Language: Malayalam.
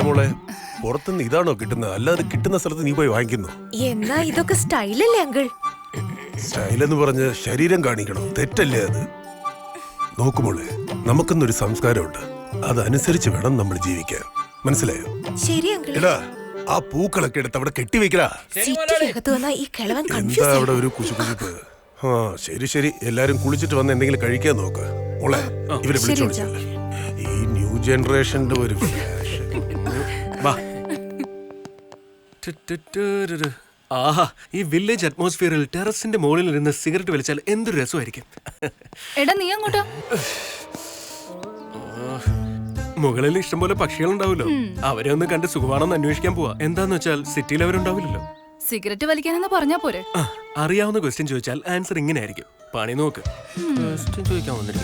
എന്റെ മോളെ പുറത്തുനിന്ന് ഇതാണോ കിട്ടുന്നത്? അല്ലാതെ കിട്ടുന്ന സ്ഥലത്ത് നീ പോയി വാങ്ങിക്കുന്നു. എന്നാ ഇതൊക്കെ സ്റ്റൈലല്ലേ അങ്കിൾ? സ്റ്റൈലെന്ന് പറഞ്ഞ് ശരീരം കാണിക്കണം, തെറ്റല്ലേ അത്? നോക്കുമോളെ, നമുക്കെന്നൊരു സംസ്കാരമുണ്ട്, അതനുസരിച്ച് വേണം നമ്മൾ ജീവിക്കാൻ. മനസ്സിലായോ? ശരി അങ്കിൾ. എടാ, ആ പൂക്കളൊക്കെ എടുത്ത് അവിടെ കെട്ടിവെക്കലാ. സിറ്റിക്കകത്ത് വന്നാ ഈ കിളവൻ എന്താ കൺഫ്യൂസ് അവിടെ ഒരു കുശുകുശുപ്പ്? ആ ശരി ശരി, എല്ലാരും കുളിച്ചിട്ട് വന്ന് എന്തെങ്കിലും കഴിക്കാൻ നോക്ക്. മോളെ, ഇവരെ വിളിച്ചോളിച്ചല്ലേ. ഈ ന്യൂ ജനറേഷന്റെ ഒരു fashion. വാ. ആഹാ, ഈ വില്ലേജ് അറ്റ്മോസ്ഫിയറിൽ ടെറസിന്റെ മുകളിൽ ഇരുന്ന് സിഗരറ്റ് വലിച്ചാൽ എന്തൊരു രസമായിരിക്കും. എടാ നീ അങ്ങോട്ടോ. മുകളിൽ ഇഷ്ടംപോലെ പക്ഷികളുണ്ടാവുമല്ലോ, അവരെ ഒന്ന് കണ്ട് സുഖമാണെന്ന് അന്വേഷിക്കാൻ പോവാ. എന്താന്ന് വെച്ചാൽ സിറ്റിയിൽ അവരുണ്ടാവില്ലല്ലോ. സിഗരറ്റ് വലിക്കാനെന്ന് പറഞ്ഞാ പോരെ. അറിയാവുന്ന ക്വസ്റ്റ്യൻ ചോദിച്ചാൽ ആൻസർ ഇങ്ങനെ ആയിരിക്കും. പണി നോക്ക്. ക്വസ്റ്റ്യൻ ചോദിക്കാൻ വന്നിരിക്കും.